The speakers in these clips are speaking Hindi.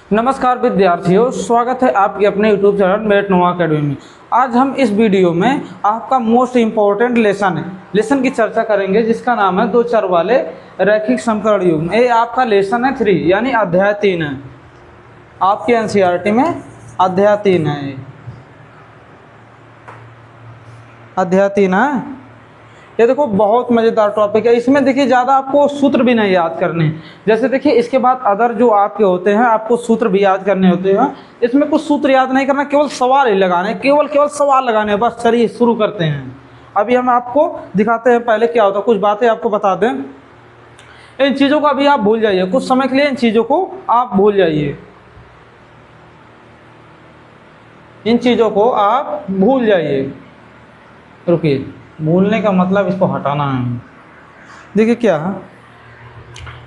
नमस्कार विद्यार्थियों, स्वागत है आपके अपने YouTube चैनल मेट नोवा अकेडमी में। आज हम इस वीडियो में आपका मोस्ट इम्पॉर्टेंट लेसन की चर्चा करेंगे, जिसका नाम है दो चर वाले रैखिक समीकरण युग्म। ये आपका लेसन है 3 यानी अध्याय 3 है। आपके NCERT में अध्याय 3 है, अध्याय 3 है। ये देखो बहुत मज़ेदार टॉपिक है। इसमें देखिए ज़्यादा आपको सूत्र भी नहीं याद करने, जैसे देखिए इसके बाद अदर जो आपके होते हैं आपको सूत्र भी याद करने होते हैं। इसमें कुछ सूत्र याद नहीं करना, केवल सवाल ही लगाने, केवल सवाल लगाने, बस। चलिए शुरू करते हैं। अभी हम आपको दिखाते हैं पहले क्या होता है, कुछ बातें आपको बता दें। इन चीज़ों को अभी आप भूल जाइए, कुछ समय के लिए इन चीज़ों को आप भूल जाइए, इन चीज़ों को आप भूल जाइए। रुकिए, भूलने का मतलब इसको हटाना है। देखिए क्या है,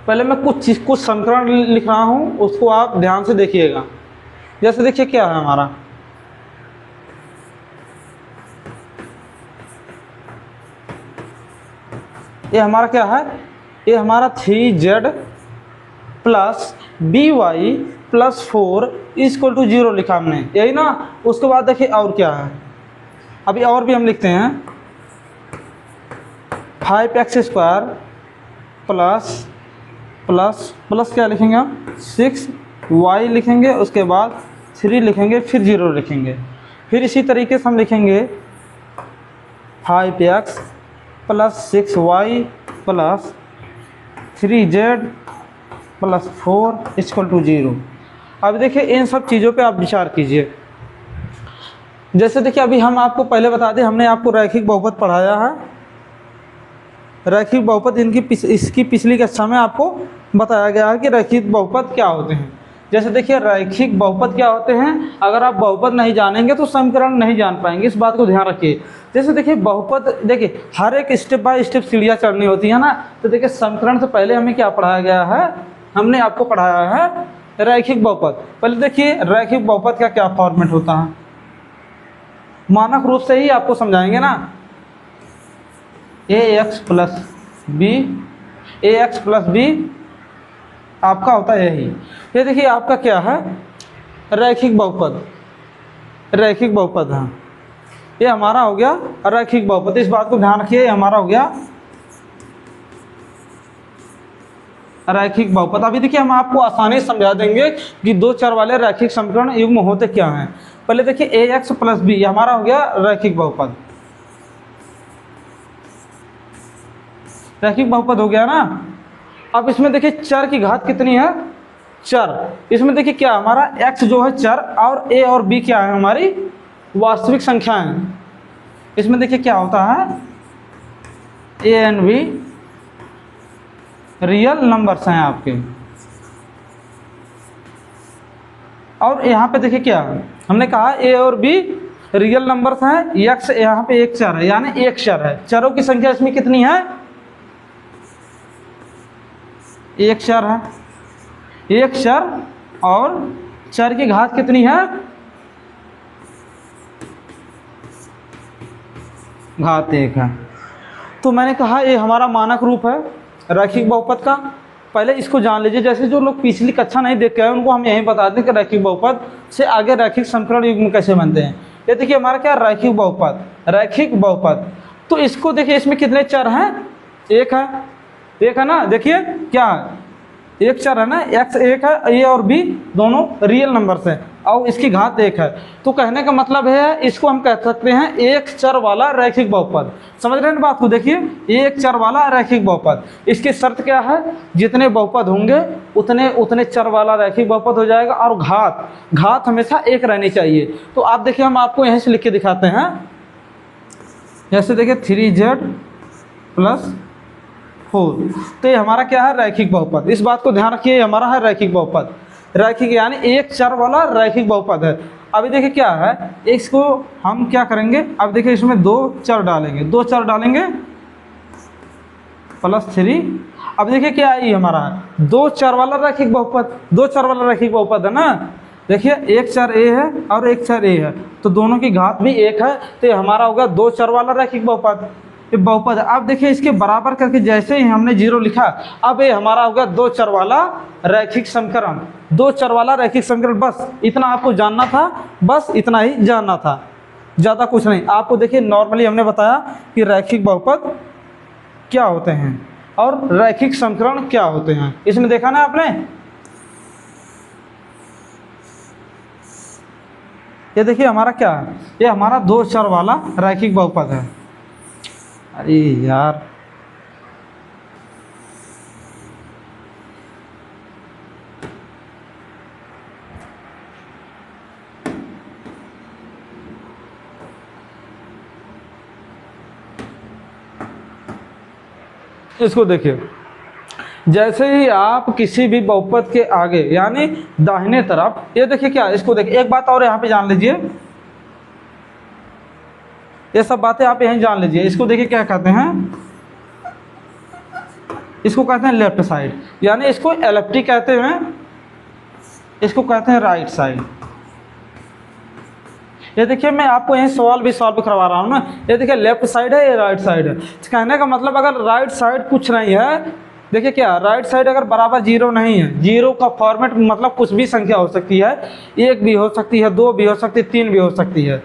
पहले मैं कुछ समीकरण लिख रहा हूँ, उसको आप ध्यान से देखिएगा। जैसे देखिए क्या है हमारा, ये हमारा क्या है, ये हमारा 3z plus by plus 4 equal to 0 लिखा हमने, यही ना। उसके बाद देखिए और क्या है, अभी और भी हम लिखते हैं 5x² प्लस क्या लिखेंगे हम, 6y लिखेंगे, उसके बाद 3 लिखेंगे, फिर 0 लिखेंगे। फिर इसी तरीके से हम लिखेंगे 5x plus 6y plus 3z plus 4 equal to 0। अब देखिए इन सब चीज़ों पे आप विचार कीजिए। जैसे देखिए अभी हम आपको पहले बता दें, हमने आपको रैखिक बहुपद पढ़ाया है। रैखिक बहुपद इसकी पिछली कक्षा में आपको बताया गया है कि रैखिक बहुपद क्या होते हैं। जैसे देखिए रैखिक बहुपद क्या होते हैं, अगर आप बहुपद नहीं जानेंगे तो समीकरण नहीं जान पाएंगे, इस बात को ध्यान रखिए। जैसे देखिए बहुपद, देखिए हर एक स्टेप बाय स्टेप सीढ़ियाँ चढ़नी होती है ना। तो देखिए समीकरण से पहले हमें क्या पढ़ाया गया है, हमने आपको पढ़ाया है रैखिक बहुपद। पहले देखिए रैखिक बहुपद का क्या फॉर्मेट होता है, मानक रूप से ही आपको समझाएंगे ना। ax प्लस बी आपका होता है यही। ये देखिए आपका क्या है, रैखिक बहुपद, रैखिक बहुपद है। ये हमारा हो गया रैखिक बहुपद, इस बात को ध्यान रखिए। ये हमारा हो गया रैखिक बहुपद। अभी देखिए हम आपको आसानी से समझा देंगे कि दो चर वाले रैखिक समीकरण युग्म होते क्या हैं। पहले देखिए ax प्लस बी हमारा हो गया रैखिक बहुपद, रैखिक बहुपद हो गया ना। अब इसमें देखिए चर की घात कितनी है, चर। इसमें देखिए क्या हमारा x जो है चर, और a और b क्या है, हमारी वास्तविक संख्या है। इसमें देखिए क्या होता है, a and b real numbers हैं आपके। और यहाँ पे देखिए क्या है, हमने कहा a और b रियल नंबर्स हैं, x यहाँ पे एक चर है, यानी एक चर है। चरों की संख्या इसमें कितनी है, एक चर है, एक चर, और चर की घात कितनी है, घात 1 है। तो मैंने कहा ये हमारा मानक रूप है रैखिक बहुपद का। पहले इसको जान लीजिए। जैसे जो लोग पिछली कक्षा नहीं देख के आए उनको हम यही बता दें कि रैखिक बहुपद से आगे रैखिक समीकरण युग्म कैसे बनते हैं। ये देखिए हमारा क्या रैखिक बहुपद, रैखिक बहुपद। तो इसको देखिए इसमें कितने चर हैं, एक है ना। देखिए क्या है, एक चर है ना, x एक है, a और b दोनों रियल नंबर्स हैं, और इसकी घात 1 है। तो कहने का मतलब है इसको हम कह सकते हैं एक चर वाला रैखिक बहुपद। समझ रहे हैं बात को। देखिए एक चर वाला रैखिक बहुपद, इसकी शर्त क्या है, जितने बहुपद होंगे उतने चर वाला रैखिक बहुपद हो जाएगा, और घात हमेशा 1 रहनी चाहिए। तो आप देखिए हम आपको यहीं से लिख के दिखाते हैं। जैसे देखिए 3z प्लस 4, तो ये हमारा क्या है, रैखिक बहुपद। इस बात को ध्यान रखिए, हमारा है रैखिक बहुपद, रैखिक यानी एक चर वाला रैखिक बहुपद है। अभी देखिए क्या है, इसको हम क्या करेंगे, अब देखिए इसमें दो चर डालेंगे, प्लस 3। अब देखिए क्या है, ये हमारा है दो चर वाला रैखिक बहुपद, दो चर वाला रैखिक बहुपद है ना। देखिए एक चर a है और एक चर a है, तो दोनों की घात भी 1 है, तो ये हमारा होगा दो चर वाला रैखिक बहुपद। ये बहुपद है। अब देखिए इसके बराबर करके जैसे ही हमने 0 लिखा, अब ये हमारा हो गया 2 चर वाला रैखिक समीकरण। 2 चर वाला रैखिक समीकरण, बस इतना आपको जानना था, बस इतना ही जानना था, ज़्यादा कुछ नहीं। आपको देखिए नॉर्मली हमने बताया कि रैखिक बहुपद क्या होते हैं और रैखिक समीकरण क्या होते हैं, इसमें देखा ना आपने। ये देखिए हमारा क्या है, ये हमारा 2 चर वाला रैखिक बहुपद है। अरे यार, इसको देखिए, जैसे ही आप किसी भी बहुपद के आगे यानी दाहिने तरफ, ये देखिए क्या, इसको देखिए, एक बात और यहाँ पे जान लीजिए, ये सब बातें आप यहीं जान लीजिए। इसको देखिए क्या कहते हैं, इसको कहते हैं लेफ्ट साइड, यानी इसको एलिप्टिक कहते हैं, इसको कहते हैं राइट साइड। ये देखिए मैं आपको यही सवाल भी सॉल्व करवा रहा हूँ ना। ये देखिए लेफ्ट साइड है, ये राइट साइड है। कहने का मतलब अगर राइट साइड कुछ नहीं है, देखिए क्या, राइट साइड अगर बराबर 0 नहीं है, 0 का फॉर्मेट मतलब कुछ भी संख्या हो सकती है, 1 भी हो सकती है, 2 भी हो सकती है, 3 भी हो सकती है।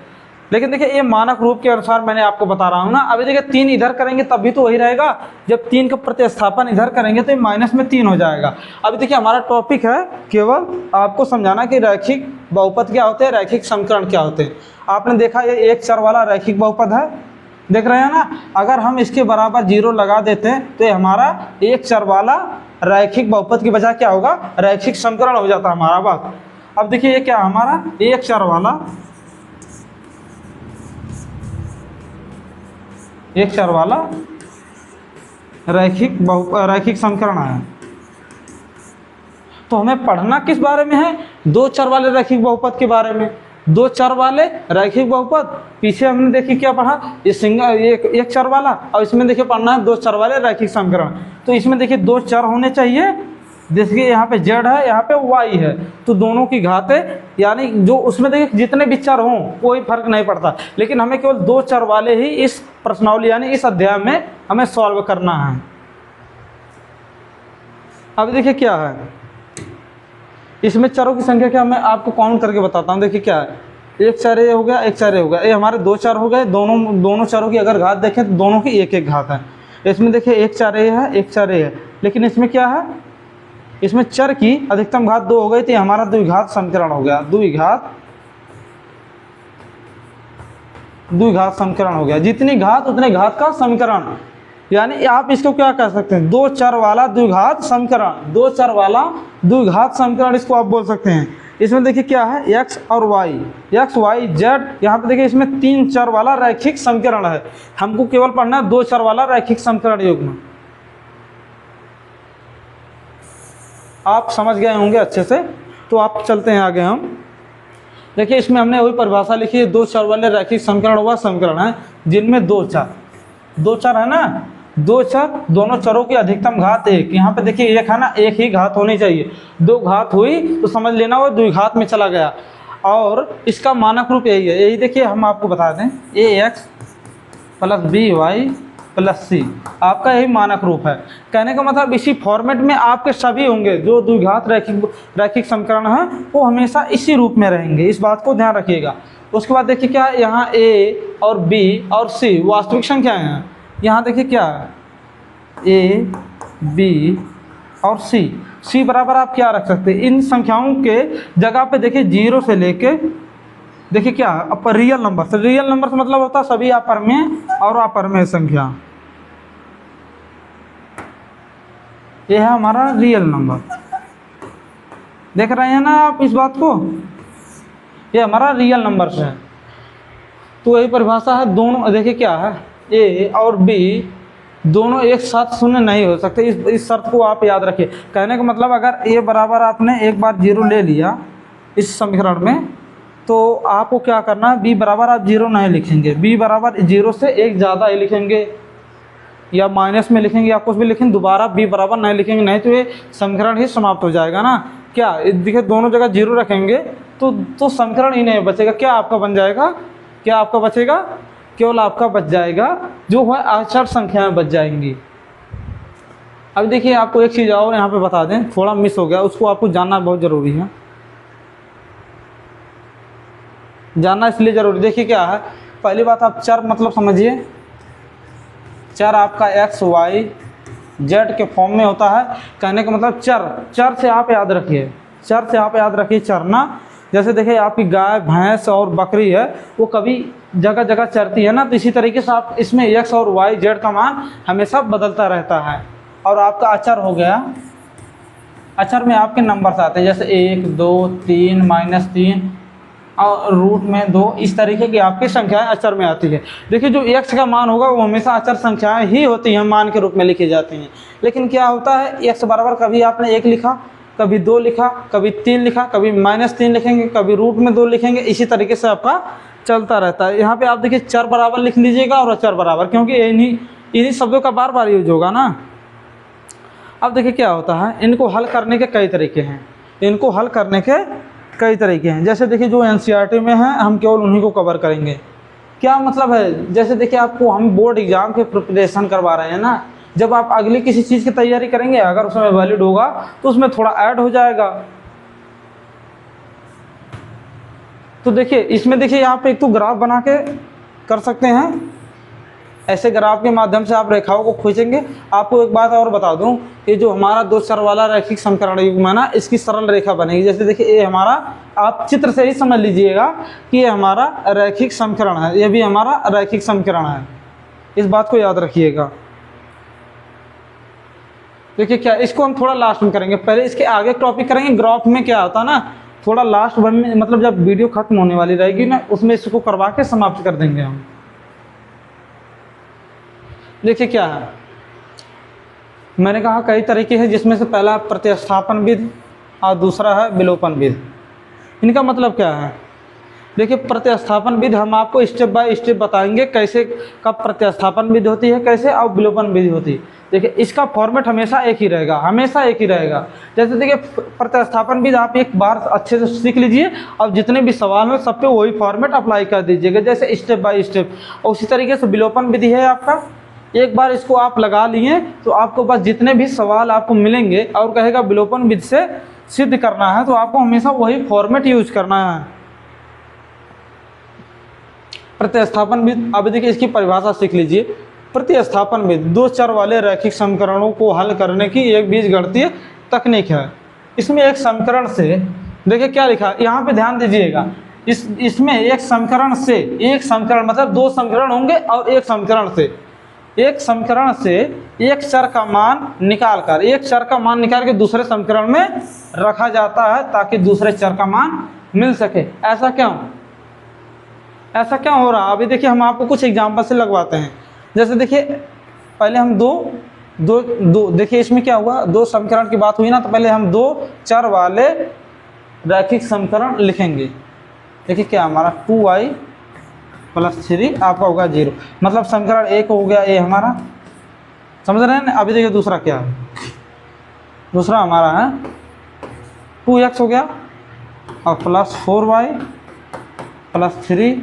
लेकिन देखिए ये मानक रूप के अनुसार मैंने आपको बता रहा हूँ ना। अभी देखिए 3 इधर करेंगे तब भी तो वही रहेगा, जब 3 का प्रतिस्थापन इधर करेंगे तो ये माइनस में 3 हो जाएगा। अभी देखिए हमारा टॉपिक है केवल आपको समझाना कि रैखिक बहुपद क्या होते हैं, रैखिक समीकरण क्या होते हैं। आपने देखा ये 1 चर वाला रैखिक बहुपद है, देख रहे हैं ना। अगर हम इसके बराबर 0 लगा देते हैं तो ये हमारा 1 चर वाला रैखिक बहुपद की बजाय क्या होगा, रैखिक समीकरण हो जाता है हमारा बात। अब देखिए ये क्या हमारा 1 चर वाला, 1 चर वाला रैखिक समीकरण है। तो हमें पढ़ना किस बारे में है, 2 चर वाले रैखिक बहुपद के बारे में। 2 चर वाले रैखिक बहुपद, पीछे हमने देखिए क्या पढ़ा, ये सिंगल 1 चर वाला, और इसमें देखिए पढ़ना है 2 चर वाले रैखिक समीकरण। तो इसमें देखिए 2 चर होने चाहिए, देखिए यहाँ पे z है, यहाँ पे y है, तो दोनों की घात है, यानी जो उसमें देखिए जितने भी चर हों कोई फर्क नहीं पड़ता, लेकिन हमें केवल 2 चर वाले ही इस प्रश्नावली यानी इस अध्याय में हमें सॉल्व करना है। अब देखिए क्या है, इसमें चरों की संख्या क्या, मैं आपको काउंट करके बताता हूँ। देखिए क्या है, 1 चर ये हो गया, 1 चर ये हो गया, ये हमारे 2 चर हो गए। दोनों चरों की अगर घात देखें तो दोनों की 1-1 घात है। इसमें देखिए 1 चर ये है, 1 चर ये है, लेकिन इसमें क्या है, इसमें चर की अधिकतम घात 2 हो गई, तो हमारा द्विघात समीकरण हो गया, द्विघात समीकरण हो गया। जितनी घात उतने घात का समीकरण, यानी आप इसको क्या कह सकते हैं, 2 चर वाला द्विघात समीकरण, 2 चर वाला द्विघात समीकरण इसको आप बोल सकते हैं। इसमें देखिए क्या है, x और y, x y z, यहाँ पे देखिए इसमें 3 चर वाला रैखिक समीकरण है। हमको केवल पढ़ना है 2 चर वाला रैखिक समीकरण युग्म। आप समझ गए होंगे अच्छे से, तो आप चलते हैं आगे। हम देखिए इसमें हमने वही परिभाषा लिखी है, 2 चर वाले रैखिक समीकरण वह समीकरण है जिनमें 2 चर है ना, 2 चर, दोनों चरों की अधिकतम घात 1। यहाँ पे देखिए 1 है ना, 1 ही घात होनी चाहिए, 2 घात हुई तो समझ लेना वो द्विघात में चला गया। और इसका मानक रूप यही है, यही देखिए हम आपको बता दें, ax + by + c आपका यही मानक रूप है। कहने का मतलब इसी फॉर्मेट में आपके सभी होंगे जो द्विघात रैखिक समीकरण है, वो हमेशा इसी रूप में रहेंगे, इस बात को ध्यान रखिएगा। उसके बाद देखिए क्या है, यहाँ a और b और c वास्तविक संख्याएं हैं। यहाँ देखिए क्या है, a b और c बराबर आप क्या रख सकते हैं, इन संख्याओं के जगह पे देखिए 0 से लेके, देखिए क्या अपर रियल नंबर से, रियल नंबर से मतलब होता है सभी अपरमेय और अपरमेय संख्या। ये है हमारा रियल नंबर, देख रहे हैं ना आप इस बात को, ये हमारा रियल नंबर से है। तो यही परिभाषा है, दोनों देखिए क्या है, a और b दोनों एक साथ शून्य नहीं हो सकते, इस शर्त को आप याद रखिए। कहने का मतलब अगर a बराबर आपने एक बार 0 ले लिया इस समीकरण में, तो आपको क्या करना है, b बराबर आप 0 नहीं लिखेंगे, b बराबर 0 से 1 ज़्यादा ही लिखेंगे, या माइनस में लिखेंगे या कुछ भी लिखेंगे, दोबारा b बराबर नहीं लिखेंगे, नहीं तो ये समीकरण ही समाप्त हो जाएगा ना। क्या देखिए दोनों जगह 0 रखेंगे तो समीकरण ही नहीं बचेगा। क्या आपका बन जाएगा, क्या आपका बचेगा, केवल आपका बच जाएगा जो है अचर संख्याएं बच जाएंगी। अब देखिए आपको एक चीज़ और यहाँ पे बता दें, थोड़ा मिस हो गया, उसको आपको जानना बहुत ज़रूरी है, जानना इसलिए ज़रूरी। देखिए क्या है, पहली बात आप चर मतलब समझिए, चर आपका एक्स वाई जेड के फॉर्म में होता है। कहने का मतलब चर से आप याद रखिए, चर से आप याद रखिए चरना। जैसे देखिए आपकी गाय भैंस और बकरी है, वो कभी जगह जगह चरती है ना, तो इसी तरीके से आप इसमें एक्स और वाई जेड का मान हमेशा बदलता रहता है। और आपका अचर हो गया, अचर में आपके नंबर्स आते हैं, जैसे 1 2 3 -3 और रूट में 2, इस तरीके की आपकी संख्याएं अचर में आती है। देखिए जो x का मान होगा वो हमेशा अचर संख्याएं ही होती हैं, मान के रूप में लिखी जाती हैं। लेकिन क्या होता है, x बराबर कभी आपने 1 लिखा, कभी 2 लिखा, कभी 3 लिखा, कभी -3 लिखेंगे, कभी रूट में 2 लिखेंगे, इसी तरीके से आपका चलता रहता है। यहाँ पे आप देखिए चर बराबर लिख लीजिएगा और अचर बराबर, क्योंकि इन्हीं शब्दों का बार बार यूज होगा ना। अब देखिए क्या होता है, इनको हल करने के कई तरीके हैं, इनको हल करने के कई तरीके हैं। जैसे देखिए जो एनसीईआरटी में है हम केवल उन्हीं को कवर करेंगे। क्या मतलब है, जैसे देखिए आपको हम बोर्ड एग्जाम के प्रिपरेशन करवा रहे हैं ना, जब आप अगली किसी चीज़ की तैयारी करेंगे, अगर उसमें वैलिड होगा तो उसमें थोड़ा ऐड हो जाएगा। तो देखिए इसमें देखिए यहाँ पे एक तो ग्राफ बना के कर सकते हैं, ऐसे ग्राफ के माध्यम से आप रेखाओं को खींचेंगे। आपको एक बात और बता दूं, ये जो हमारा 2 चर वाला रैखिक समीकरण युग्म है ना, इसकी सरल रेखा बनेगी। जैसे देखिए ये हमारा, आप चित्र से ही समझ लीजिएगा कि ये हमारा रैखिक समीकरण है, ये भी हमारा रैखिक समीकरण है, इस बात को याद रखिएगा। देखिए क्या, इसको हम थोड़ा लास्ट में करेंगे, पहले इसके आगे टॉपिक करेंगे। ग्राफ में क्या होता है ना, थोड़ा लास्ट में, मतलब जब वीडियो खत्म होने वाली रहेगी ना, उसमें इसको करवा के समाप्त कर देंगे हम। देखिए क्या है, मैंने कहा कई तरीके हैं, जिसमें से पहला प्रतिस्थापन विधि और दूसरा है विलोपन विधि। इनका मतलब क्या है, देखिए प्रतिस्थापन विधि हम आपको स्टेप बाय स्टेप बताएंगे, कैसे कब प्रतिस्थापन विधि होती है, कैसे और विलोपन विधि होती है। देखिए इसका फॉर्मेट हमेशा एक ही रहेगा, हमेशा एक ही रहेगा। जैसे देखिए प्रतिस्थापन विधि आप एक बार अच्छे से सीख लीजिए, और जितने भी सवाल हो सब पे वही फॉर्मेट अप्लाई कर दीजिएगा, जैसे स्टेप बाय स्टेप। और उसी तरीके से विलोपन विधि है आपका, एक बार इसको आप लगा लिए तो आपको बस जितने भी सवाल आपको मिलेंगे और कहेगा विलोपन विधि से सिद्ध करना है, तो आपको हमेशा वही फॉर्मेट यूज करना है। प्रतिस्थापन विधि, अब देखिए इसकी परिभाषा सीख लीजिए। प्रतिस्थापन विधि 2 चर वाले रैखिक समीकरणों को हल करने की एक बीजगणितीय तकनीक है। इसमें एक समीकरण से, देखिए क्या लिखा, यहाँ पे ध्यान दीजिएगा, इसमें एक समीकरण से, एक समीकरण मतलब 2 समीकरण होंगे, और एक समीकरण से एक चर का मान निकाल कर, एक चर का मान निकाल के दूसरे समीकरण में रखा जाता है, ताकि दूसरे चर का मान मिल सके। ऐसा क्यों हो रहा है, अभी देखिए हम आपको कुछ एग्जाम्पल से लगवाते हैं। जैसे देखिए पहले हम दो देखिए इसमें क्या हुआ, 2 समीकरण की बात हुई ना, तो पहले हम 2 चर वाले रैखिक समीकरण लिखेंगे। देखिए क्या हमारा 2y + 3 आपका होगा 0, मतलब समीकरण 1 हो गया ये हमारा, समझ रहे हैं ना। अभी देखिए दूसरा क्या है, दूसरा हमारा है 2x हो गया और +4y + 3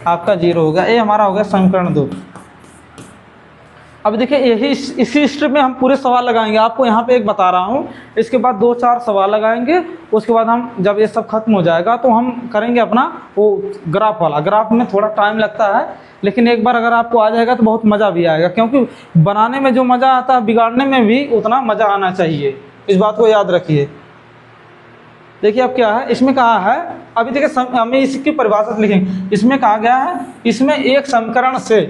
आपका 0 हो गया, ये हमारा हो गया समीकरण 2। अब देखिए यही इसी स्टेप में हम पूरे सवाल लगाएंगे, आपको यहाँ पे एक बता रहा हूँ, इसके बाद 2-4 सवाल लगाएंगे। उसके बाद हम जब ये सब खत्म हो जाएगा तो हम करेंगे अपना वो ग्राफ वाला। ग्राफ में थोड़ा टाइम लगता है, लेकिन एक बार अगर आपको आ जाएगा तो बहुत मज़ा भी आएगा, क्योंकि बनाने में जो मज़ा आता है बिगाड़ने में भी उतना मज़ा आना चाहिए, इस बात को याद रखिए। देखिए अब क्या है, इसमें कहा है, अभी देखिए हमें इसकी परिभाषा लिखेंगे। इसमें कहा गया है, इसमें एक समीकरण से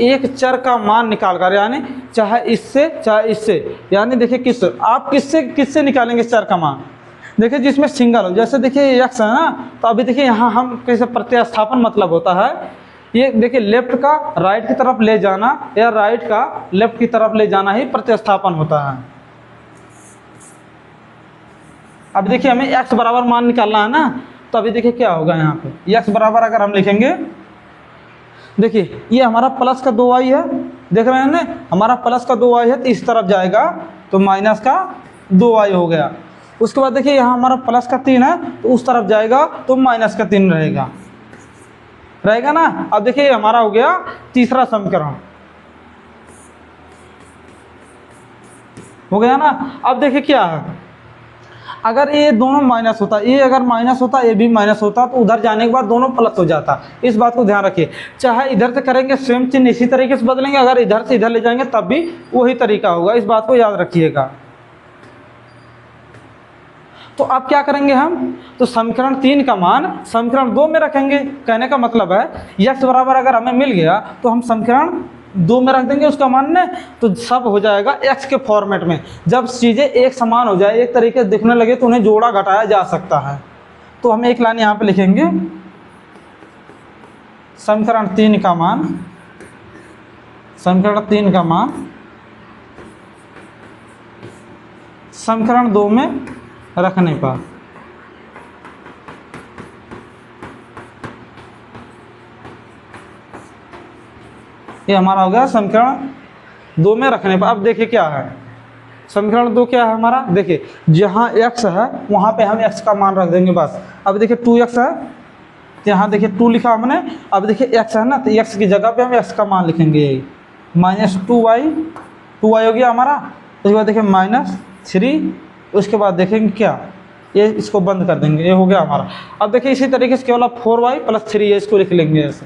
एक चर का मान निकाल कर, यानी चाहे इससे, यानी देखिए आप किससे निकालेंगे चर का मान। देखिए जिसमें सिंगल हो, जैसे देखिए x है ना, तो अभी देखिए यहाँ हम कैसे प्रतिस्थापन मतलब होता है, ये देखिए लेफ्ट का राइट की तरफ ले जाना या राइट का लेफ्ट की तरफ ले जाना ही प्रतिस्थापन होता है। अब देखिए हमें x बराबर मान निकालना है ना, तो अभी देखिए क्या होगा, यहाँ पे x बराबर अगर हम लिखेंगे, देखिए ये हमारा प्लस का 2y है, देख रहे हैं ना, हमारा प्लस का 2y है, तो इस तरफ जाएगा तो माइनस का 2y हो गया। उसके बाद देखिए यहाँ हमारा प्लस का 3 है तो उस तरफ जाएगा तो माइनस का 3 रहेगा ना। अब देखिए हमारा हो गया तीसरा समीकरण, हो गया ना। अब देखिए क्या है, अगर ये दोनों माइनस होता, ये अगर माइनस होता, ये भी माइनस होता, तो उधर जाने के बाद दोनों प्लस हो जाता। इस बात को ध्यान रखिए, चाहे इधर से करेंगे सेम चिन्ह इसी तरीके से बदलेंगे, अगर इधर से इधर ले जाएंगे तब भी वही तरीका होगा, इस बात को याद रखिएगा। तो अब क्या करेंगे हम, तो समीकरण 3 का मान समीकरण 2 में रखेंगे। कहने का मतलब है x बराबर अगर हमें मिल गया तो हम समीकरण 2 में रख देंगे उसका मान ने, तो सब हो जाएगा x के फॉर्मेट में। जब चीज़ें एक समान हो जाए, एक तरीके से दिखने लगे, तो उन्हें जोड़ा घटाया जा सकता है। तो हम एक लाइन यहाँ पे लिखेंगे, समीकरण 3 का मान, समीकरण 3 का मान समीकरण 2 में रखने पर ये हमारा हो गया समीकरण 2 में रखने पर। अब देखिए क्या है, समीकरण 2 क्या है हमारा, देखिए जहाँ x है वहाँ पे हम x का मान रख देंगे बस। अब देखिए 2x है तो यहाँ देखिए 2 लिखा हमने। अब देखिए x है ना, तो x की जगह पे हम x का मान लिखेंगे, यही -2y हो गया हमारा। उसके बाद देखिए -3, उसके बाद देखेंगे क्या, ये इसको बंद कर देंगे, ये हो गया हमारा। अब देखिए इसी तरीके से केवल 4y + 3 है, इसको लिख लेंगे ऐसे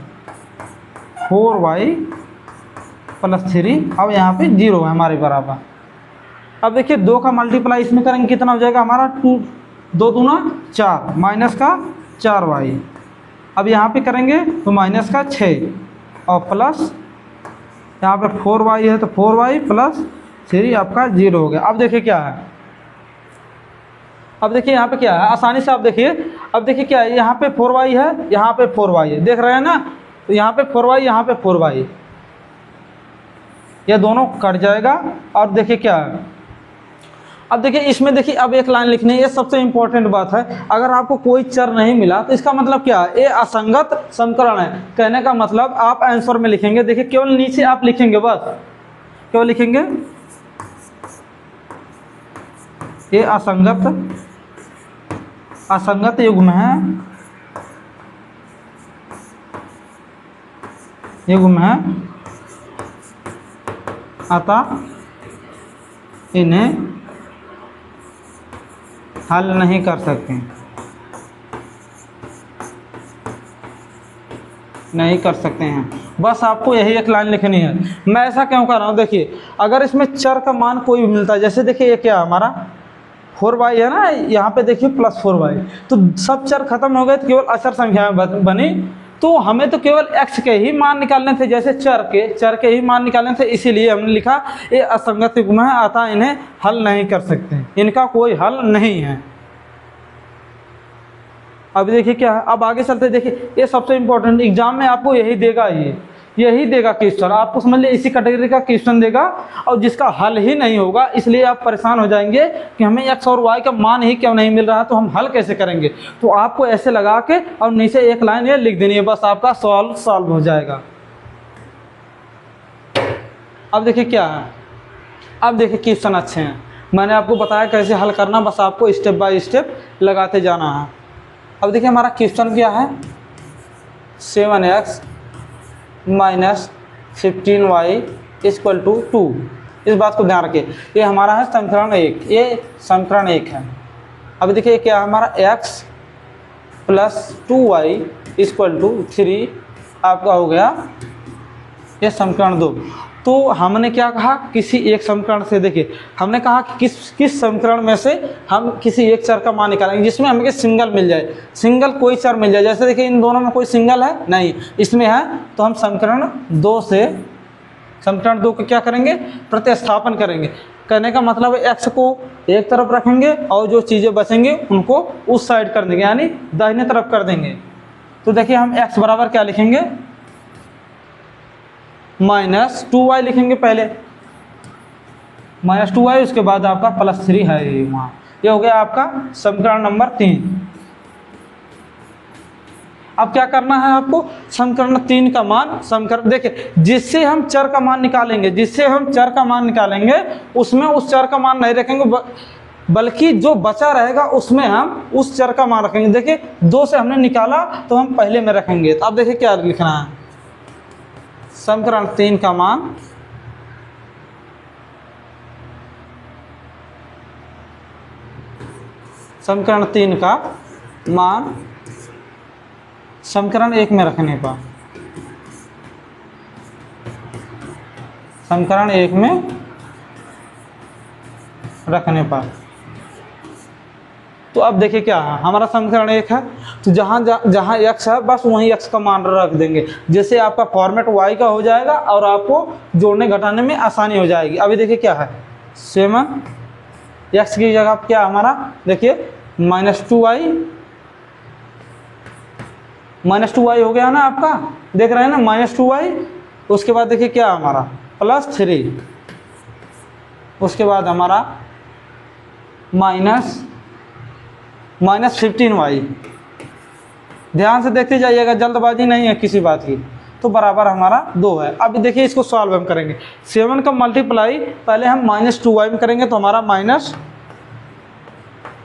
4y + 3। अब यहाँ पे 0 है हमारे बराबर। अब देखिए 2 का मल्टीप्लाई इसमें करेंगे, कितना हो जाएगा हमारा 2 दूना 4 माइनस का 4y। अब यहाँ पे करेंगे तो माइनस का 6 और प्लस यहाँ पे 4y है तो 4y + 3 आपका 0 हो गया। अब देखिए क्या है, अब देखिए यहाँ पे क्या है, आसानी से आप देखिए। अब देखिए क्या है, यहाँ पे 4y है, यहाँ पे 4y है, देख रहे हैं ना। तो यहाँ पे 4y, यहाँ पे 4y, ये दोनों कट जाएगा। और देखिए क्या है, अब देखिए इसमें देखिए अब एक लाइन लिखनी है, ये सबसे इंपॉर्टेंट बात है। अगर आपको कोई चर नहीं मिला तो इसका मतलब क्या है, ये असंगत समीकरण है। कहने का मतलब आप आंसर में लिखेंगे, देखिए केवल नीचे आप लिखेंगे, बस केवल लिखेंगे ये असंगत युग्म है, अतः इन्हें हल नहीं कर सकते, हैं। बस आपको यही एक लाइन लिखनी है। मैं ऐसा क्यों कर रहा हूँ, देखिए अगर इसमें चर का मान कोई भी मिलता है, जैसे देखिए ये क्या हमारा 4y है ना, यहाँ पे देखिए +4y, तो सब चर खत्म हो गए तो केवल अचर संख्या बनी। तो हमें तो केवल x के ही मान निकालने थे, जैसे चर के ही मान निकालने थे, इसीलिए हमने लिखा ये असंगत युग्म है, अतः इन्हें हल नहीं कर सकते, इनका कोई हल नहीं है। अब देखिए क्या है, अब आगे चलते देखिए, ये सबसे इंपॉर्टेंट, एग्जाम में आपको यही देगा, यही देगा क्वेश्चन, आपको समझ लिया इसी कैटेगरी का क्वेश्चन देगा, और जिसका हल ही नहीं होगा, इसलिए आप परेशान हो जाएंगे कि हमें x और y का मान ही क्यों नहीं मिल रहा, तो हम हल कैसे करेंगे। तो आपको ऐसे लगा के और नीचे एक लाइन ये लिख देनी है, बस आपका सॉल्व हो जाएगा। अब देखिए क्या है, अब देखिए क्वेश्चन अच्छे हैं, मैंने आपको बताया कैसे हल करना, बस आपको स्टेप बाय स्टेप लगाते जाना है। अब देखिए हमारा क्वेश्चन क्या है, 7x - 15y = 2। इस बात को ध्यान रखिए, ये हमारा है समीकरण 1, ये समीकरण 1 है। अब देखिए क्या है हमारा x + 2y = 3 आपका हो गया ये समीकरण 2। तो हमने क्या कहा, किसी एक समीकरण से, देखिए हमने कहा कि किस समीकरण में से हम किसी एक चर का मान निकालेंगे जिसमें हमें सिंगल मिल जाए, सिंगल कोई चर मिल जाए। जैसे देखिए इन दोनों में कोई सिंगल है नहीं, इसमें है, तो हम समीकरण 2 को क्या करेंगे, प्रतिस्थापन करेंगे। कहने का मतलब है x को एक तरफ रखेंगे और जो चीज़ें बचेंगे उनको उस साइड कर देंगे, यानी दाहिने तरफ कर देंगे। तो देखिए हम x बराबर क्या लिखेंगे, -2y लिखेंगे पहले, -2y, उसके बाद आपका +3 है वहाँ, ये हो गया आपका समीकरण नंबर 3। अब क्या करना है आपको, समीकरण 3 का मान, समीकरण देखिए जिससे हम चर का मान निकालेंगे, उसमें उस चर का मान नहीं रखेंगे, बल्कि जो बचा रहेगा उसमें हम उस चर का मान रखेंगे। देखिए 2 से हमने निकाला तो हम पहले में रखेंगे। तो अब देखिए क्या लिखना है, समीकरण 3 का मान समीकरण 3 का मान समीकरण 1 में रखने पर, समीकरण 1 में रखने पर। तो अब देखिए क्या है, हमारा समीकरण 1 है, तो जहाँ जहाँ x है बस वहीं x का मान रख देंगे। जैसे आपका फॉर्मेट y का हो जाएगा और आपको जोड़ने घटाने में आसानी हो जाएगी। अभी देखिए क्या है, 7 x की जगह क्या हमारा, देखिए -2y हो गया ना आपका, देख रहे हैं ना, -2y। उसके बाद देखिए क्या हमारा +3, उसके बाद हमारा -15y। ध्यान से देखते जाइएगा, जल्दबाजी नहीं है किसी बात की। तो बराबर हमारा 2 है। अब देखिए इसको सॉल्व हम करेंगे। 7 का मल्टीप्लाई पहले हम -2y में करेंगे तो हमारा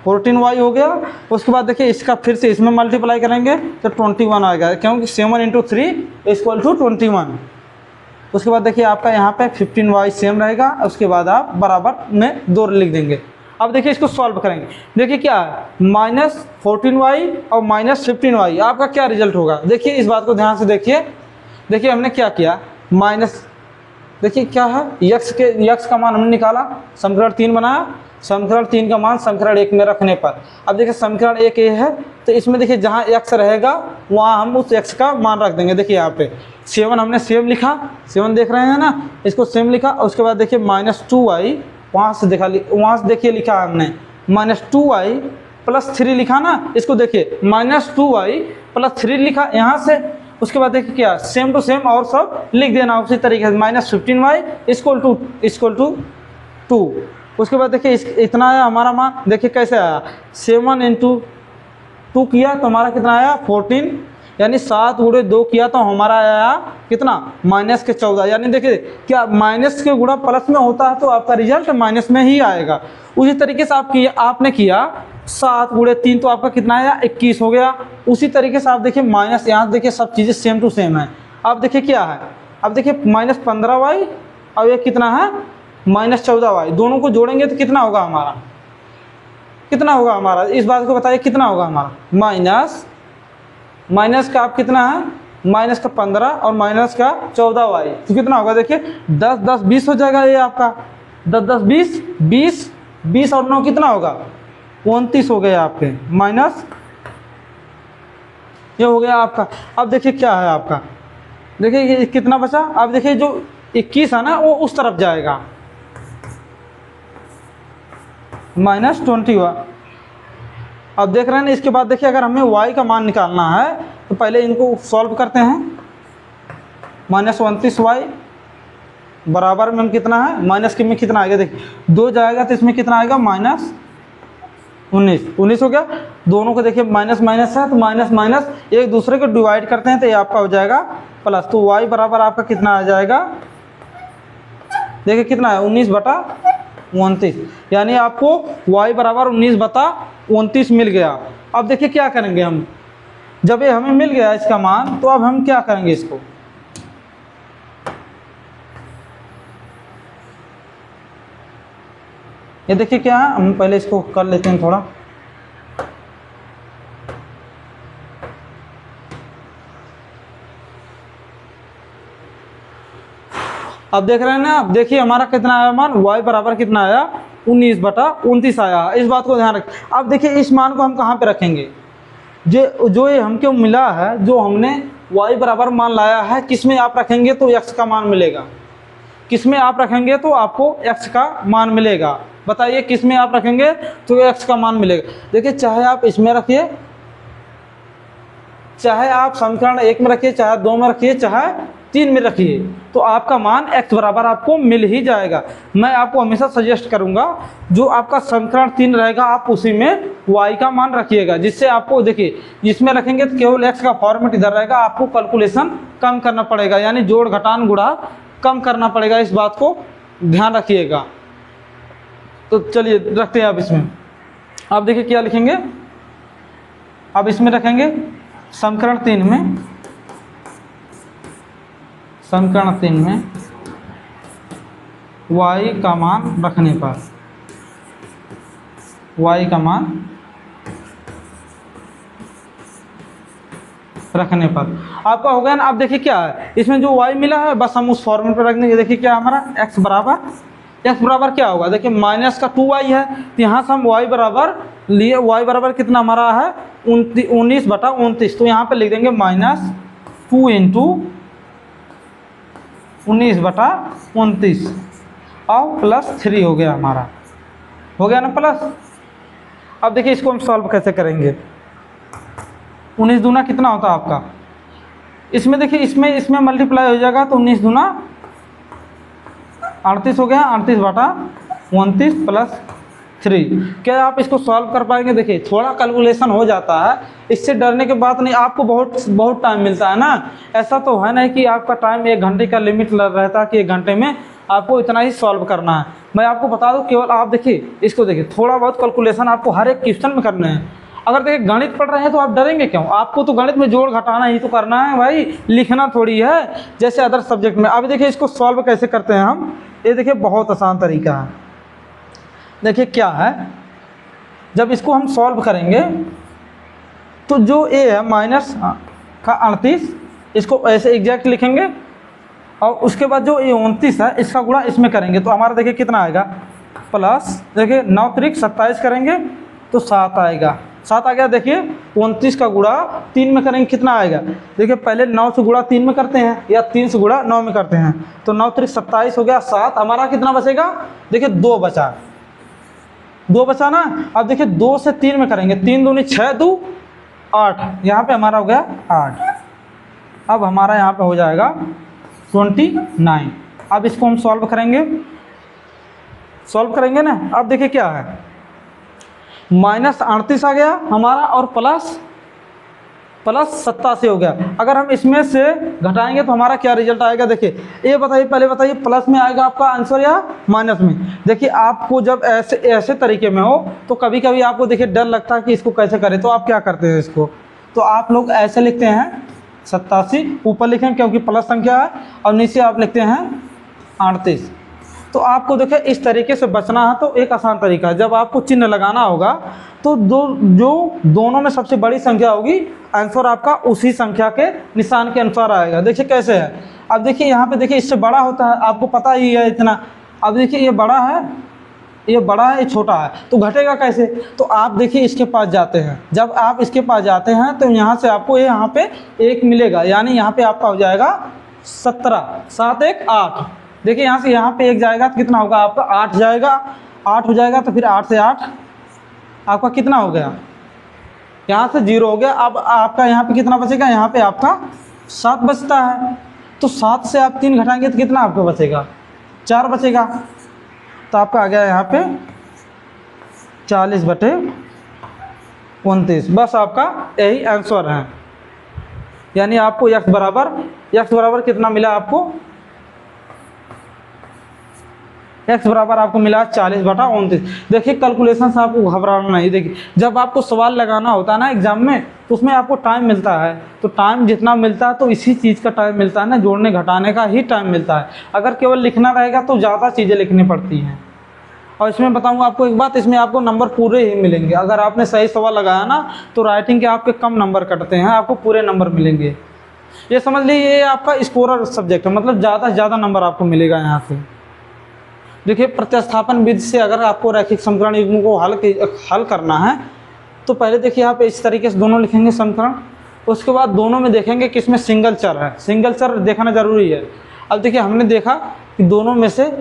-14y हो गया। उसके बाद देखिए इसका फिर से इसमें मल्टीप्लाई करेंगे तो 21 आएगा, क्योंकि 7 × 3 = 21। उसके बाद देखिए आपका यहाँ पे 15y सेम रहेगा। उसके बाद आप बराबर में 2 लिख देंगे। अब देखिए इसको सॉल्व करेंगे। देखिए क्या है, -14y और -15y, आपका क्या रिजल्ट होगा। देखिए इस बात को ध्यान से देखिए। देखिए हमने क्या किया, देखिए क्या है, x का मान हमने निकाला, समीकरण 3 बनाया, समीकरण 3 का मान समीकरण 1 में रखने पर। अब देखिए समीकरण 1 ये है, तो इसमें देखिए जहाँ x रहेगा वहाँ हम उस x का मान रख देंगे। देखिए यहाँ पे 7 हमने सेम लिखा, 7 देख रहे हैं ना, इसको सेम लिखा। और उसके बाद देखिए -2y वहाँ से देखिए लिखा हमने -2y + 3 लिखा ना, इसको देखिए -2y + 3 लिखा यहाँ से। उसके बाद देखिए क्या, सेम टू सेम और सब लिख देना उसी तरीके से, -15y = 2। उसके बाद देखिए इतना आया हमारा मान। देखिए कैसे आया, 7 × 2 किया तो हमारा कितना आया 14, यानी 7 × 2 किया तो हमारा आया कितना -14। यानी देखिए क्या, माइनस के गुणा प्लस में होता है तो आपका रिजल्ट माइनस में ही आएगा। उसी तरीके से आपने किया 7 × 3 तो आपका कितना आया 21 हो गया। उसी तरीके से आप देखिए माइनस, यहाँ देखिए सब चीज़ें सेम टू सेम है। अब देखिए क्या है, अब देखिए -15y और ये कितना है -14y, दोनों को जोड़ेंगे तो कितना होगा हमारा, इस बात को बताइए कितना होगा हमारा। माइनस का आप कितना है, माइनस का 15 और माइनस का 14y, तो कितना होगा देखिए 10 10 20 हो जाएगा। ये आपका 10 10 20 और 9 कितना होगा 29 हो गया आपके, माइनस ये हो गया आपका। अब देखिए क्या है आपका, देखिए ये कितना बचा। अब देखिए जो 21 है ना वो उस तरफ जाएगा, -21। अब देख रहे हैं ना, इसके बाद देखिए अगर हमें y का मान निकालना है तो पहले इनको सॉल्व करते हैं। -29y बराबर में हम कितना है, माइनस के में कितना आएगा, देखिए 2 जाएगा तो इसमें कितना आएगा -19 हो गया। दोनों को देखिए माइनस है तो माइनस एक दूसरे को डिवाइड करते हैं तो ये आपका हो जाएगा प्लस। तो y बराबर आपका कितना आ जाएगा, देखिए कितना है 19/29, यानी आपको y बराबर 19/29 मिल गया। अब देखिए क्या करेंगे हम, जब ये हमें मिल गया इसका मान तो अब हम क्या करेंगे इसको, ये देखिए क्या है, हम पहले इसको कर लेते हैं थोड़ा। अब देख रहे हैं ना, अब देखिए हमारा कितना आया मान, y बराबर कितना आया 19/29 आया। इस बात को ध्यान रखें। अब देखिए इस मान को हम कहाँ पे रखेंगे, जो ये हमको मिला है, जो हमने y बराबर मान लाया है, किस में आप रखेंगे तो x का मान मिलेगा, किस में आप रखेंगे तो आपको x का मान मिलेगा। बताइए किस में आप रखेंगे तो x का मान मिलेगा। देखिए चाहे आप इसमें रखिए, चाहे आप समीकरण 1 में रखिए, चाहे 2 में रखिए, चाहे 3 में रखिए, तो आपका मान x बराबर आपको मिल ही जाएगा। मैं आपको हमेशा सजेस्ट करूंगा जो आपका समीकरण 3 रहेगा आप उसी में y का मान रखिएगा, जिससे आपको देखिए इसमें रखेंगे तो केवल x का फॉर्मेट इधर रहेगा, आपको कैलकुलेशन कम करना पड़ेगा, यानी जोड़ घटान गुणा कम करना पड़ेगा। इस बात को ध्यान रखिएगा। तो चलिए रखते हैं आप इसमें। आप देखिए क्या लिखेंगे, अब इसमें रखेंगे समीकरण 3 में, समीकरण 3 में y का मान रखने पर, y का मान रखने पर आपका हो गया ना। अब देखिए क्या है, इसमें जो y मिला है बस हम उस फॉर्मूले पर रख देंगे। देखिए क्या हमारा x बराबर क्या होगा, देखिए माइनस का 2y है, तो यहाँ से हम y बराबर लिए, y बराबर कितना हमारा है 19/29, तो यहाँ पे लिख देंगे -2 इंटू 19/29 और +3 हो गया हमारा, हो गया ना प्लस। अब देखिए इसको हम सॉल्व कैसे करेंगे, 19 दूना कितना होता है आपका, इसमें देखिए इसमें मल्टीप्लाई हो जाएगा तो 19 दूना 38 हो गया, 38/29 +3। क्या आप इसको सॉल्व कर पाएंगे? देखिए थोड़ा कैलकुलेशन हो जाता है, इससे डरने के बात नहीं, आपको बहुत टाइम मिलता है ना, ऐसा तो है नहीं कि आपका टाइम 1 घंटे का लिमिट रहता है कि 1 घंटे में आपको इतना ही सॉल्व करना है। मैं आपको बता दूं, केवल आप देखिए इसको, देखिए थोड़ा बहुत कैलकुलेशन आपको हर एक क्वेश्चन में करने हैं। अगर देखिए गणित पढ़ रहे हैं तो आप डरेंगे क्यों, आपको तो गणित में जोड़ घटाना ही तो करना है भाई, लिखना थोड़ी है जैसे अदर सब्जेक्ट में। अब देखिए इसको सॉल्व कैसे करते हैं हम, ये देखिए बहुत आसान तरीका है। देखिए क्या है, जब इसको हम सॉल्व करेंगे तो जो ए है माइनस का 38, इसको ऐसे एग्जैक्ट लिखेंगे और उसके बाद जो ये 29 है इसका गुणा इसमें करेंगे तो हमारा देखिए कितना आएगा, प्लस देखिए 9 त्रिक 27 करेंगे तो 7 आएगा, 7 आ गया। देखिए 29 का गुणा 3 में करेंगे कितना आएगा, देखिए पहले 9 से गुणा 3 में करते हैं या 3 से गुणा 9 में करते हैं, तो 9 त्रिक 27 हो गया, 7 हमारा कितना बचेगा, देखिए 2 बचा ना। अब देखिए 2 से 3 में करेंगे, 3 दूनी 6 2 8, यहाँ पे हमारा हो गया 8। अब हमारा यहाँ पे हो जाएगा 29। अब इसको हम सॉल्व करेंगे ना। अब देखिए क्या है, -38 आ गया हमारा और प्लस 87 हो गया। अगर हम इसमें से घटाएंगे तो हमारा क्या रिजल्ट आएगा, देखिए ये बताइए, पहले बताइए प्लस में आएगा आपका आंसर या माइनस में। देखिए आपको जब ऐसे तरीके में हो तो कभी कभी आपको देखिए डर लगता है कि इसको कैसे करें, तो आप क्या करते हैं, इसको तो आप लोग ऐसे लिखते हैं 87 ऊपर लिखें क्योंकि प्लस संख्या है, और नीचे आप लिखते हैं 38। तो आपको देखिए इस तरीके से बचना है, तो एक आसान तरीका है, जब आपको चिन्ह लगाना होगा तो जो दोनों में सबसे बड़ी संख्या होगी आंसर आपका उसी संख्या के निशान के अनुसार आएगा। देखिए कैसे है, अब देखिए यहाँ पे देखिए इससे बड़ा होता है, आपको पता ही है इतना। अब देखिए ये बड़ा है, ये छोटा है, तो घटेगा कैसे, तो आप देखिए इसके पास जाते हैं, जब आप इसके पास जाते हैं तो यहाँ से आपको यहाँ पे 1 मिलेगा, यानी यहाँ पे आपका हो जाएगा 17, 7 1 8। देखिए यहाँ से यहाँ पे 1 जाएगा तो कितना होगा आपका 8 जाएगा, 8 हो जाएगा, तो फिर 8 से 8 आपका कितना हो गया, यहाँ से 0 हो गया। अब आपका यहाँ पे कितना बचेगा, यहाँ पे आपका 7 बचता है, तो 7 से आप 3 घटाएंगे तो कितना आपको बचेगा, 4 बचेगा। तो आपका आ गया यहाँ पे 40/29, बस आपका यही आंसर है। यानी आपको x बराबर कितना मिला, आपको x बराबर आपको मिला 40/29। देखिए कैलकुलेशन से आपको घबराना नहीं। देखिए जब आपको सवाल लगाना होता है ना एग्जाम में, तो उसमें आपको टाइम मिलता है, तो टाइम जितना मिलता है तो इसी चीज़ का टाइम मिलता है ना, जोड़ने घटाने का ही टाइम मिलता है। अगर केवल लिखना रहेगा तो ज़्यादा चीज़ें लिखनी पड़ती हैं। और इसमें बताऊँगा आपको एक बात, इसमें आपको नंबर पूरे ही मिलेंगे। अगर आपने सही सवाल लगाया ना तो राइटिंग के आपके कम नंबर कटते हैं, आपको पूरे नंबर मिलेंगे। ये समझ लीजिए ये आपका स्कोरर सब्जेक्ट है, मतलब ज़्यादा से ज़्यादा नंबर आपको मिलेगा यहाँ से। देखिए प्रतिस्थापन विधि से अगर आपको रैखिक समीकरण युग्म को हल करना है तो पहले देखिए आप इस तरीके से दोनों लिखेंगे समीकरण, उसके बाद दोनों में देखेंगे कि इसमें सिंगल चर है, सिंगल चर देखना जरूरी है। अब देखिए हमने देखा कि दोनों में से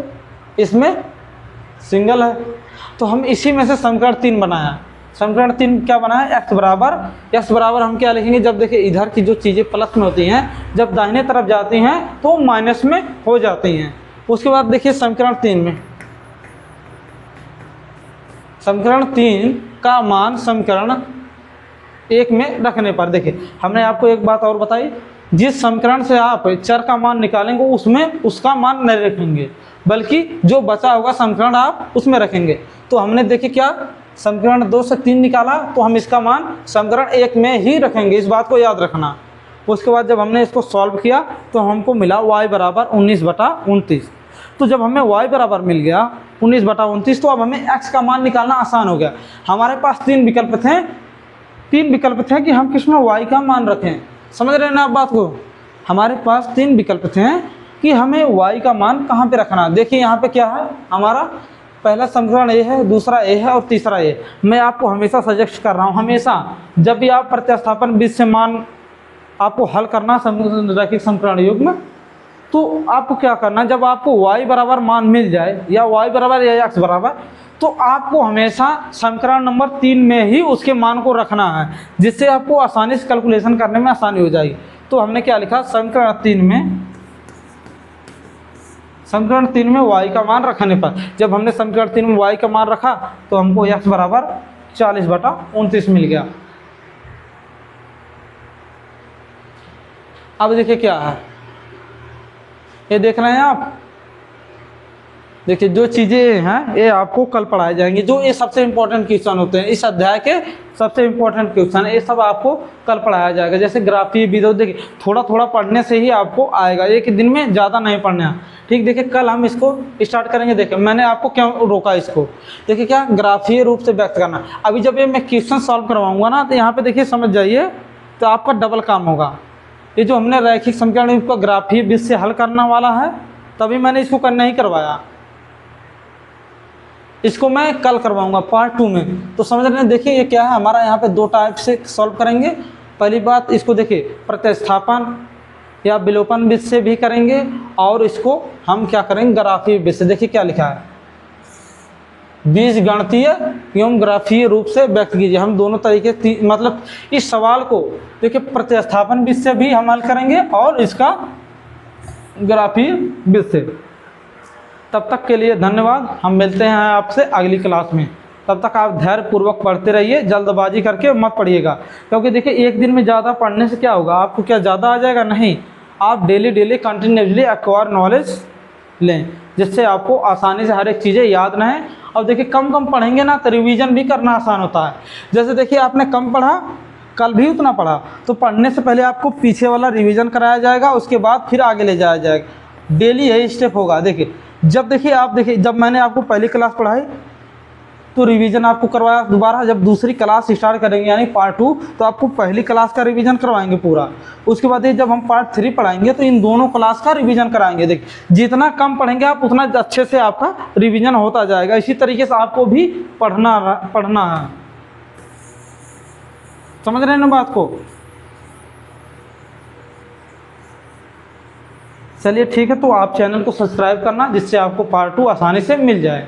इसमें सिंगल है, तो हम इसी में से समीकरण 3 बनाया। समीकरण 3 क्या बनाया, x बराबर हम क्या लिखेंगे, जब देखिए इधर की जो चीज़ें प्लस में होती हैं जब दाहिने तरफ जाती हैं तो माइनस में हो जाती हैं। उसके बाद देखिए समीकरण 3 का मान समीकरण 1 में रखने पर, देखिए हमने आपको एक बात और बताई, जिस समीकरण से आप चर का मान निकालेंगे उसमें उसका मान नहीं रखेंगे, बल्कि जो बचा होगा समीकरण आप उसमें रखेंगे। तो हमने देखिए क्या समीकरण 2 से 3 निकाला, तो हम इसका मान समीकरण 1 में ही रखेंगे, इस बात को याद रखना। उसके बाद जब हमने इसको सॉल्व किया तो हमको मिला y बराबर 19/29। तो जब हमें y बराबर मिल गया 19/29, तो अब हमें x का मान निकालना आसान हो गया। हमारे पास 3 विकल्प थे कि हम किस में y का मान रखें। समझ रहे हैं ना आप बात को? हमारे पास 3 विकल्प थे कि हमें y का मान कहाँ पे रखना। देखिए यहाँ पे क्या है, हमारा पहला समीकरण ए है, दूसरा ए है और तीसरा ए। मैं आपको हमेशा सजेस्ट कर रहा हूँ, हमेशा जब भी आप प्रतिस्थापन विधि से मान आपको हल करना रैखिक समीकरण युग्म में, तो आपको क्या करना, जब आपको y बराबर मान मिल जाए या y बराबर या x बराबर, तो आपको हमेशा समीकरण नंबर 3 में ही उसके मान को रखना है, जिससे आपको आसानी से कैलकुलेशन करने में आसानी हो जाएगी। तो हमने क्या लिखा, समीकरण 3 में y का मान रखने पर, जब हमने समीकरण 3 में y का मान रखा तो हमको x बराबर 40/29 मिल गया। अब देखिए क्या है, ये देख रहे हैं आप, देखिए जो चीज़ें हैं ये आपको कल पढ़ाई जाएंगी, जो ये सबसे इम्पोर्टेंट क्वेश्चन होते हैं, इस अध्याय के सबसे इम्पोर्टेंट क्वेश्चन ये सब आपको कल पढ़ाया जाएगा। जैसे ग्राफीय विधि, देखिए थोड़ा थोड़ा पढ़ने से ही आपको आएगा, एक दिन में ज़्यादा नहीं पढ़ना है, ठीक। देखिए कल हम इसको स्टार्ट करेंगे। देखिए मैंने आपको क्यों रोका इसको, देखिए क्या ग्राफीय रूप से व्यक्त करना। अभी जब ये मैं क्वेश्चन सॉल्व करवाऊँगा ना, तो यहाँ पर देखिए समझ जाइए, तो आपका डबल काम होगा। ये जो हमने रैखिक समीकरण को ग्राफीय विधि से हल करना वाला है, तभी मैंने इसको कल नहीं करवाया, इसको मैं कल करवाऊंगा पार्ट 2 में। तो समझ रहे हैं, देखिए ये क्या है, हमारा यहाँ पे 2 टाइप से सॉल्व करेंगे। पहली बात इसको देखिए प्रतिस्थापन या विलोपन विधि से भी करेंगे, और इसको हम क्या करेंगे ग्राफीय विधि से। देखिए क्या लिखा है, बीजगणितीय एवं ग्राफीय रूप से व्यक्त कीजिए। हम दोनों तरीके मतलब इस सवाल को देखिए प्रतिस्थापन विधि से भी हम हल करेंगे और इसका ग्राफीय विधि से। तब तक के लिए धन्यवाद, हम मिलते हैं आपसे अगली क्लास में। तब तक आप धैर्यपूर्वक पढ़ते रहिए, जल्दबाजी करके मत पढ़िएगा, क्योंकि देखिए एक दिन में ज़्यादा पढ़ने से क्या होगा, आपको क्या ज़्यादा आ जाएगा, नहीं। आप डेली कंटिन्यूसली एक्वायर नॉलेज लें, जिससे आपको आसानी से हर एक चीज़ें याद रहें। और देखिए कम पढ़ेंगे ना तो रिवीजन भी करना आसान होता है। जैसे देखिए आपने कम पढ़ा, कल भी उतना पढ़ा, तो पढ़ने से पहले आपको पीछे वाला रिवीजन कराया जाएगा, उसके बाद फिर आगे ले जाया जाएगा। डेली यही स्टेप होगा। देखिए जब मैंने आपको पहली क्लास पढ़ाई तो रिवीजन आपको करवाया दोबारा, जब दूसरी क्लास स्टार्ट करेंगे यानी पार्ट 2, तो आपको पहली क्लास का रिवीजन करवाएंगे पूरा। उसके बाद जब हम पार्ट 3 पढ़ाएंगे तो इन दोनों क्लास का रिवीजन कराएंगे। देखिए जितना कम पढ़ेंगे आप उतना अच्छे से आपका रिवीजन होता जाएगा। इसी तरीके से आपको भी पढ़ना है। समझ रहे हैं ना बात को? चलिए ठीक है, तो आप चैनल को सब्सक्राइब करना, जिससे आपको पार्ट 2 आसानी से मिल जाए।